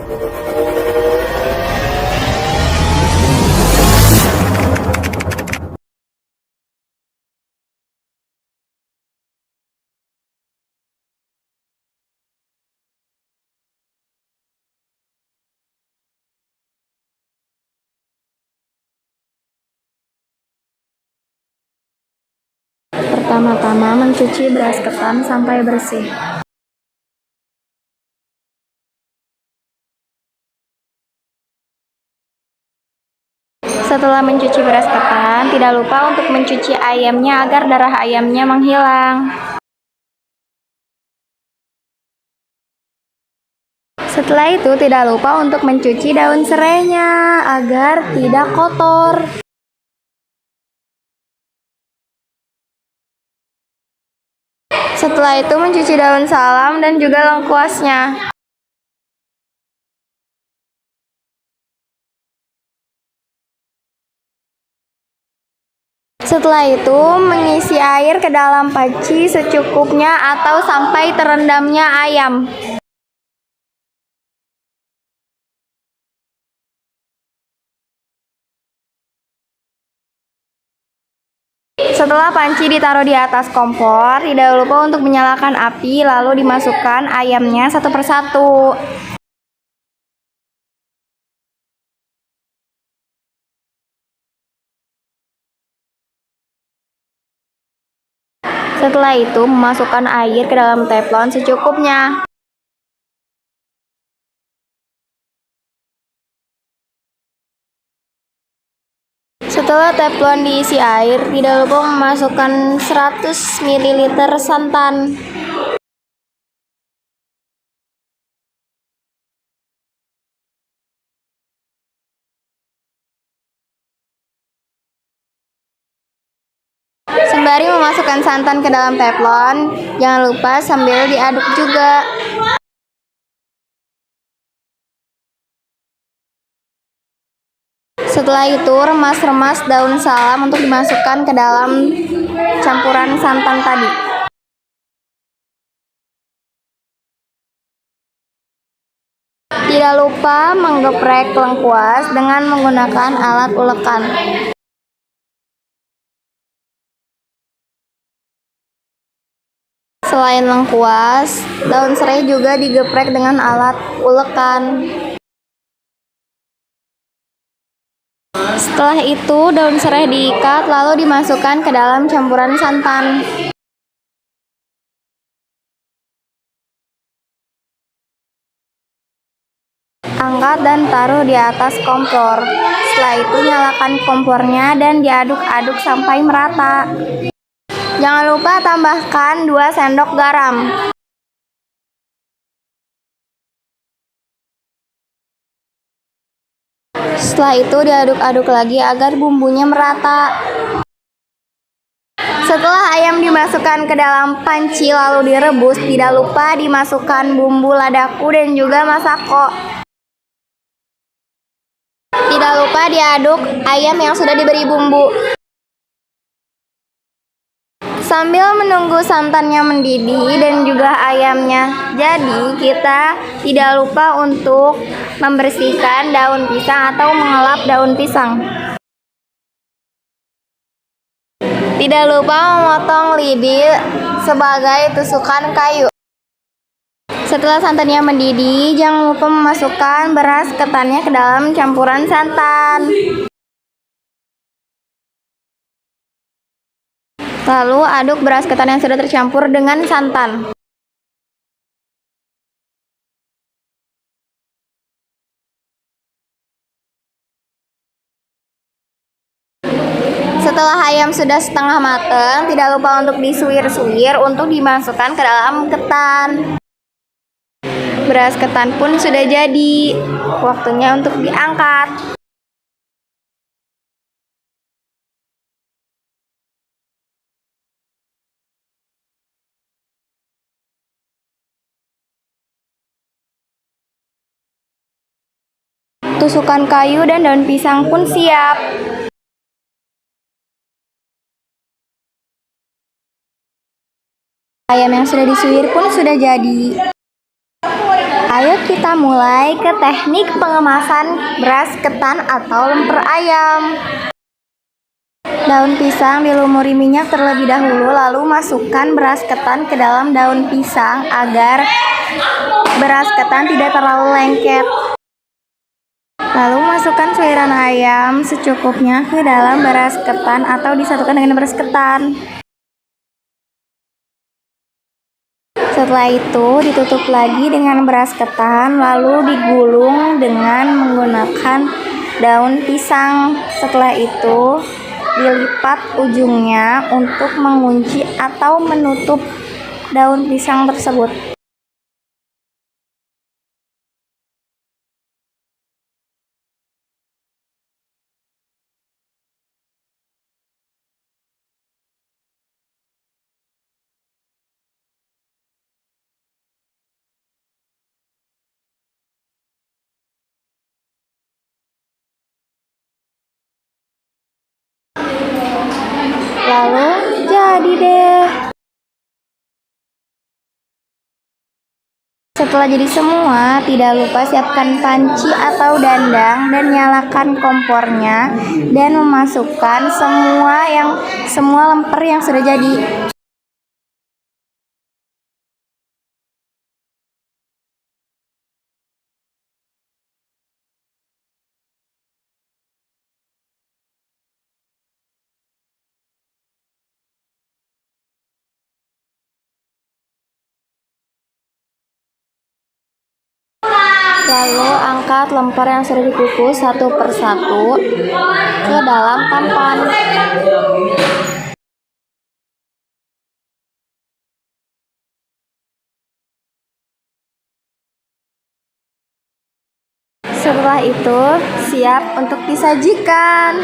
Pertama-tama mencuci beras ketan sampai bersih. Setelah mencuci beras ketan, tidak lupa untuk mencuci ayamnya agar darah ayamnya menghilang. Setelah itu, tidak lupa untuk mencuci daun serainya agar tidak kotor. Setelah itu, mencuci daun salam dan juga lengkuasnya. Setelah itu, mengisi air ke dalam panci secukupnya atau sampai terendamnya ayam. Setelah panci ditaruh di atas kompor, tidak lupa untuk menyalakan api lalu dimasukkan ayamnya satu persatu. Setelah itu, memasukkan air ke dalam teflon secukupnya. Setelah teflon diisi air, tidak lupa memasukkan 100 ml santan. Sembari memasukkan santan ke dalam teflon, jangan lupa sambil diaduk juga. Setelah itu, remas-remas daun salam untuk dimasukkan ke dalam campuran santan tadi. Tidak lupa menggeprek lengkuas dengan menggunakan alat ulekan. Selain lengkuas, daun serai juga digeprek dengan alat ulekan. Setelah itu, daun serai diikat lalu dimasukkan ke dalam campuran santan. Angkat dan taruh di atas kompor. Setelah itu, nyalakan kompornya dan diaduk-aduk sampai merata. Jangan lupa tambahkan 2 sendok garam. Setelah itu diaduk-aduk lagi agar bumbunya merata. Setelah ayam dimasukkan ke dalam panci lalu direbus, tidak lupa dimasukkan bumbu ladaku dan juga masako. Tidak lupa diaduk ayam yang sudah diberi bumbu. Sambil menunggu santannya mendidih dan juga ayamnya jadi, kita tidak lupa untuk membersihkan daun pisang atau mengelap daun pisang. Tidak lupa memotong lidi sebagai tusukan kayu. Setelah santannya mendidih, jangan lupa memasukkan beras ketannya ke dalam campuran santan. Lalu aduk beras ketan yang sudah tercampur dengan santan. Setelah ayam sudah setengah matang, tidak lupa untuk disuir-suir untuk dimasukkan ke dalam ketan. Beras ketan pun sudah jadi. Waktunya untuk diangkat. Tusukan kayu dan daun pisang pun siap. Ayam yang sudah disuir pun sudah jadi. Ayo kita mulai ke teknik pengemasan beras ketan atau lemper ayam. Daun pisang dilumuri minyak terlebih dahulu, lalu masukkan beras ketan ke dalam daun pisang agar beras ketan tidak terlalu lengket. Lalu masukkan suiran ayam secukupnya ke dalam beras ketan atau disatukan dengan beras ketan. Setelah itu ditutup lagi dengan beras ketan, lalu digulung dengan menggunakan daun pisang. Setelah itu dilipat ujungnya untuk mengunci atau menutup daun pisang tersebut. Lalu jadi deh. Setelah jadi semua, tidak lupa siapkan panci atau dandang dan nyalakan kompornya dan memasukkan semua lemper yang sudah jadi. Lalu angkat lemper yang sudah dikukus satu persatu ke dalam tampan. Setelah itu siap untuk disajikan.